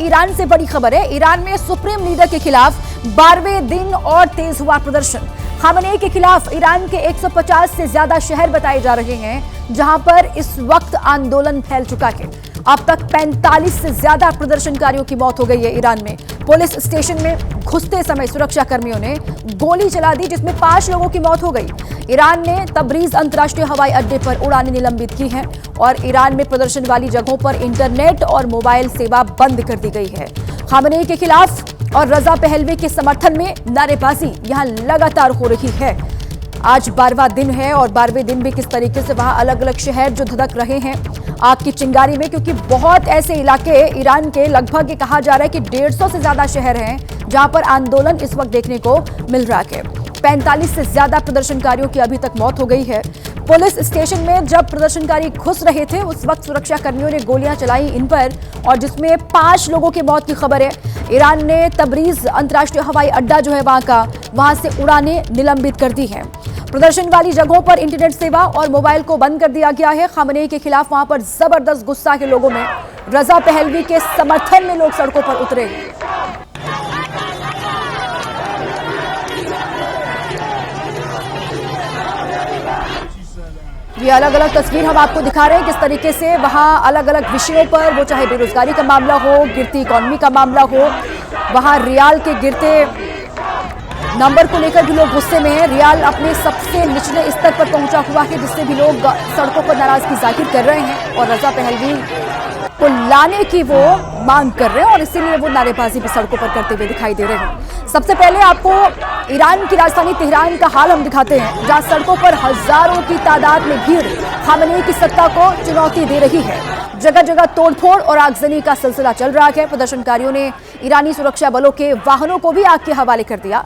Iran से बड़ी खबर है। ईरान में सुप्रीम लीडर के खिलाफ 12वें दिन और तेज हुआ प्रदर्शन। खामेनेई के खिलाफ ईरान के 150 से ज्यादा शहर बताए जा रहे हैं जहां पर इस वक्त आंदोलन फैल चुका है। अब तक 45 से ज्यादा प्रदर्शनकारियों की मौत हो गई है। ईरान में पुलिस स्टेशन में घुसते समय सुरक्षा कर्मियों ने गोली चला दी, जिसमें 5 लोगों की मौत हो गई। ईरान ने तबरीज अंतर्राष्ट्रीय हवाई अड्डे पर उड़ानें निलंबित की हैं और ईरान में प्रदर्शन वाली जगहों पर इंटरनेट और मोबाइल सेवा बंद कर दी गई है। खामेनेई के खिलाफ और रजा पहलवी के समर्थन में नारेबाजी यहां लगातार हो रही है। आज 12वां दिन है और 12वें दिन भी किस तरीके से वहां अलग अलग शहर जो धधक रहे हैं आग की चिंगारी में, क्योंकि बहुत ऐसे इलाके ईरान के लगभग ये कहा जा रहा है कि 150 से ज्यादा शहर हैं जहां पर आंदोलन इस वक्त देखने को मिल रहा है। 45 से ज्यादा प्रदर्शनकारियों की अभी तक मौत हो गई है। पुलिस स्टेशन में जब प्रदर्शनकारी घुस रहे थे उस वक्त सुरक्षा कर्मियों ने गोलियां चलाई इन पर, और जिसमें 5 लोगों की मौत की खबर है। ईरान ने तबरीज अंतर्राष्ट्रीय हवाई अड्डा जो है वहां से उड़ानें निलंबित कर दी हैं। प्रदर्शन वाली जगहों पर इंटरनेट सेवा और मोबाइल को बंद कर दिया गया है। खामेनेई के खिलाफ वहां पर जबरदस्त गुस्सा के लोगों में, रजा पहलवी के समर्थन में लोग सड़कों पर उतरे। ये अलग अलग तस्वीर हम आपको दिखा रहे हैं किस तरीके से वहां अलग अलग विषयों पर, वो चाहे बेरोजगारी का मामला हो, गिरती इकोनॉमी का मामला हो, वहां रियाल के गिरते नंबर को लेकर भी लोग गुस्से में हैं। रियाल अपने सबसे निचले स्तर पर पहुंचा हुआ है, जिससे भी लोग सड़कों पर नाराजगी जाहिर कर रहे हैं और रजा पहलवी को लाने की वो मांग कर रहे हैं और इसीलिए वो नारेबाजी भी सड़कों पर करते हुए दिखाई दे रहे हैं। सबसे पहले आपको ईरान की राजधानी तेहरान का हाल हम दिखाते हैं, जहां सड़कों पर हजारों की तादाद में भीड़ खामेनेई की सत्ता को चुनौती दे रही है। जगह जगह तोड़फोड़ और आगजनी का सिलसिला चल रहा है। प्रदर्शनकारियों ने ईरानी सुरक्षा बलों के वाहनों को भी आग के हवाले कर दिया।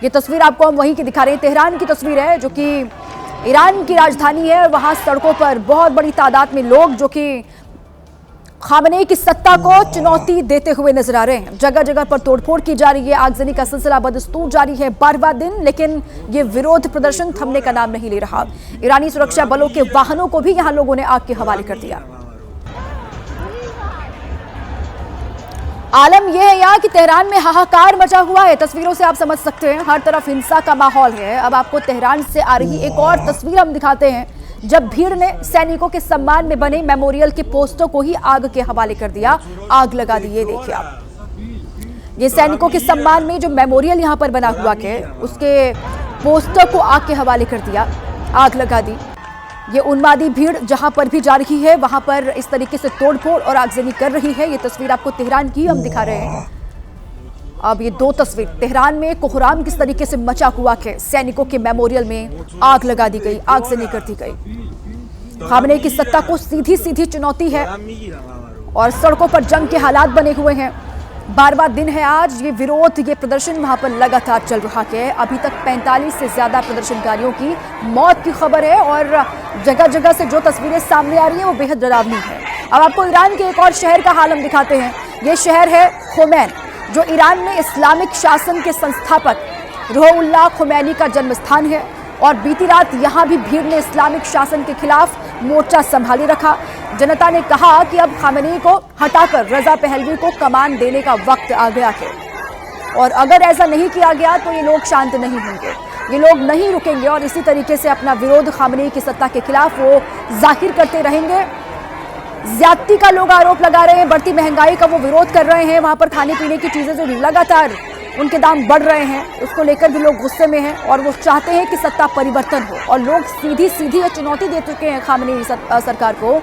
ये तस्वीर आपको हम वहीं की दिखा रहे हैं, तेहरान की तस्वीर है जो कि ईरान की राजधानी है। वहां सड़कों पर बहुत बड़ी तादाद में लोग जो कि खामेनेई की सत्ता को चुनौती देते हुए नजर आ रहे हैं। जगह जगह पर तोड़फोड़ की जा रही है, आगजनी का सिलसिला बदस्तूर जारी है। 12वां दिन, लेकिन ये विरोध प्रदर्शन थमने का नाम नहीं ले रहा। ईरानी सुरक्षा बलों के वाहनों को भी यहां लोगों ने आग के हवाले कर दिया। आलम यह है यहाँ कि तेहरान में हाहाकार मचा हुआ है। तस्वीरों से आप समझ सकते हैं, हर तरफ हिंसा का माहौल है। अब आपको तेहरान से आ रही एक और तस्वीर हम दिखाते हैं, जब भीड़ ने सैनिकों के सम्मान में बने मेमोरियल के पोस्टर को ही आग के हवाले कर दिया, आग लगा दी। ये देखिए आप, ये सैनिकों के सम्मान में जो मेमोरियल यहाँ पर बना हुआ है उसके पोस्टर को आग के हवाले कर दिया, आग लगा दी। ये उन्मादी भीड़ जहां पर भी जा रही है वहां पर इस तरीके से तोड़फोड़ और आगजनी कर रही है। ये तस्वीर आपको तेहरान की हम दिखा रहे हैं। अब ये 2 तस्वीर, तेहरान में कोहराम किस तरीके से मचा हुआ है, सैनिकों के मेमोरियल में आग लगा दी गई, आगजनी कर दी गई। खामेनेई की सत्ता को सीधी सीधी चुनौती है और सड़कों पर जंग के हालात बने हुए हैं। 12वां दिन है आज। ये विरोध, ये प्रदर्शन वहां पर लगातार चल रहा है। अभी तक 45 से ज्यादा प्रदर्शनकारियों की मौत की खबर है और जगह जगह से जो तस्वीरें सामने आ रही है वो बेहद डरावनी है। अब आपको ईरान के एक और शहर का हाल हम दिखाते हैं। ये शहर है खोमैन, जो ईरान में इस्लामिक शासन के संस्थापक रूहुल्लाह खोमैनी का जन्म स्थान है। और बीती रात यहां भी भीड़ ने इस्लामिक शासन के खिलाफ मोर्चा संभाले रखा। जनता ने कहा कि अब खामेनेई को हटाकर रजा पहलवी को कमान देने का वक्त आ गया है और अगर ऐसा नहीं किया गया तो ये लोग शांत नहीं होंगे, ये लोग नहीं रुकेंगे और इसी तरीके से अपना विरोध खामेनेई की सत्ता के खिलाफ वो जाहिर करते रहेंगे। ज्यादती का लोग आरोप लगा रहे हैं, बढ़ती महंगाई का वो विरोध कर रहे हैं। वहां पर खाने पीने की चीजें जो लगातार उनके दाम बढ़ रहे हैं उसको लेकर भी लोग गुस्से में हैं और वो चाहते हैं कि सत्ता परिवर्तन हो। और लोग सीधी सीधी ये चुनौती दे चुके हैं खामेनेई सरकार को,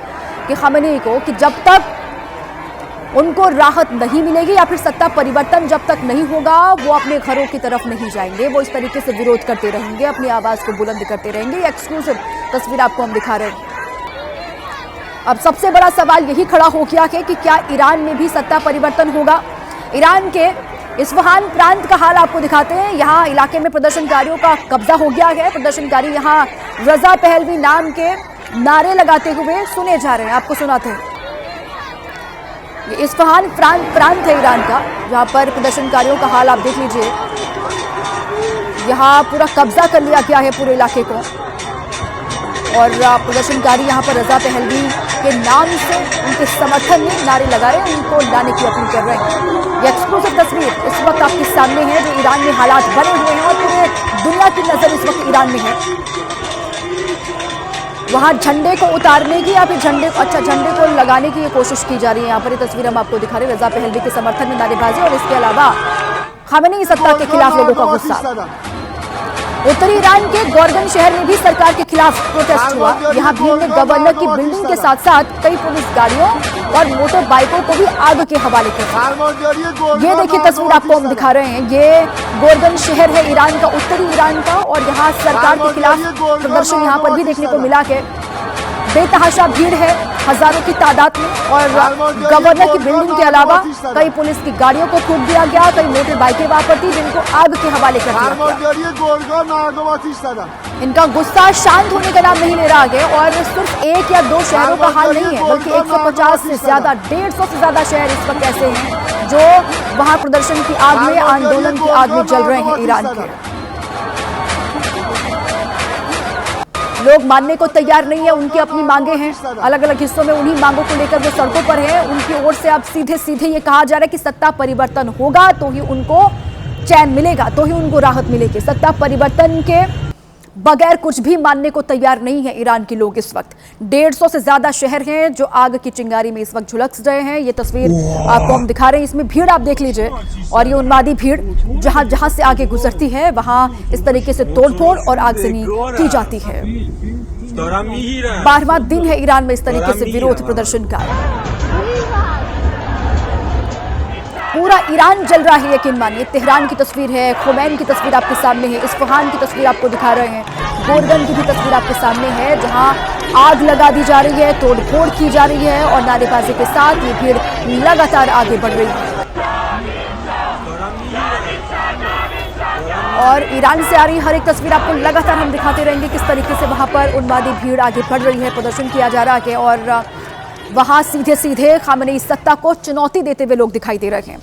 कि खामेनेई को, कि जब तक उनको राहत नहीं मिलेगी या फिर सत्ता परिवर्तन जब तक नहीं होगा वो अपने घरों की तरफ नहीं जाएंगे। वो इस तरीके से विरोध करते रहेंगे, अपनी आवाज को बुलंद करते रहेंगे। ये एक्सक्लूसिव तस्वीर आपको हम दिखा रहे हैं। अब सबसे बड़ा सवाल यही खड़ा हो गया है कि क्या ईरान में भी सत्ता परिवर्तन होगा। ईरान के इस्फहान प्रांत का हाल आपको दिखाते हैं। यहाँ इलाके में प्रदर्शनकारियों का कब्जा हो गया है। प्रदर्शनकारी यहाँ रजा पहलवी नाम के नारे लगाते हुए सुने जा रहे हैं, आपको सुनाते हैं। ये इस्फहान प्रांत है ईरान का, जहाँ पर प्रदर्शनकारियों का हाल आप देख लीजिए। यहाँ पूरा कब्जा कर लिया गया है पूरे इलाके को। और प्रदर्शनकारी यहाँ पर रजा पहलवी के नाम से उनके समर्थन में नारे लगा रहे हैं, उनको लाने की अपील कर रहे हैं। ये एक्सक्लूसिव तस्वीर इस वक्त आपके सामने है जो ईरान में हालात बने हुए हैं और पूरे दुनिया की नजर इस वक्त ईरान में है। वहां झंडे को उतारने की या फिर झंडे को लगाने की ये कोशिश की जा रही है। यहाँ पर ये तस्वीर हम आपको दिखा रहे हैं, रजा पहलवी के समर्थन में नारेबाजी और इसके अलावा खामेनी सत्ता के खिलाफ लोगों का गुस्सा। उत्तरी ईरान के गोरगन शहर में भी सरकार के खिलाफ प्रोटेस्ट हुआ। यहाँ भीड़ ने गवर्नर की बिल्डिंग के साथ साथ कई पुलिस गाड़ियों और मोटर बाइकों को भी आग के हवाले किया। ये देखिए तस्वीर आपको हम दिखा रहे हैं, ये गोरगन शहर है ईरान का, उत्तरी ईरान का, और यहाँ सरकार के खिलाफ प्रदर्शन यहाँ पर भी देखने को मिला के बेतहाशा भीड़ है हजारों की तादाद में। और गवर्नर की बिल्डिंग के अलावा कई पुलिस की गाड़ियों को फूंक दिया गया, कई मोटर बाइकें वहां पर थी जिनको आग के हवाले कर दिया। इनका गुस्सा शांत होने का नाम नहीं ले रहा है और सिर्फ एक या दो शहरों का हाल नहीं है बल्कि 150 से ज्यादा 150 से ज्यादा शहर इस वक्त ऐसे हैं जो वहां प्रदर्शन की आग में, आंदोलन की आग में जल रहे हैं ईरान के। लोग मानने को तैयार नहीं है, उनकी अपनी मांगे हैं, अलग अलग हिस्सों में उन्हीं मांगों को लेकर वो सड़कों पर है। उनकी ओर से अब सीधे सीधे ये कहा जा रहा है कि सत्ता परिवर्तन होगा तो ही उनको चैन मिलेगा, तो ही उनको राहत मिलेगी। सत्ता परिवर्तन के बगैर कुछ भी मानने को तैयार नहीं है ईरान के लोग इस वक्त। 150 से ज्यादा शहर हैं जो आग की चिंगारी में इस वक्त झुलस रहे हैं। ये तस्वीर आपको हम दिखा रहे हैं, इसमें भीड़ आप देख लीजिए और ये उन्मादी भीड़ जहां जहां से आगे गुजरती है वहां इस तरीके से तोड़फोड़ और आगजनी की जाती है। 12वां दिन है ईरान में इस तरीके से विरोध प्रदर्शन का। पूरा ईरान जल रहा है, यकीन मानिए। तेहरान की तस्वीर है, खोमैनी की तस्वीर आपके सामने है, इस्फहान की तस्वीर आपको दिखा रहे हैं, गोरगन की भी तस्वीर आपके सामने है जहां आग लगा दी जा रही है, तोड़फोड़ की जा रही है और नारेबाजी के साथ ये भीड़ लगातार आगे बढ़ रही है। और ईरान से आ रही हर एक तस्वीर आपको लगातार हम दिखाते रहेंगे किस तरीके से वहां पर उन्मादी भीड़ आगे बढ़ रही है, प्रदर्शन किया जा रहा है और वहां सीधे सीधे खामेनी सत्ता को चुनौती देते हुए लोग दिखाई दे रहे हैं।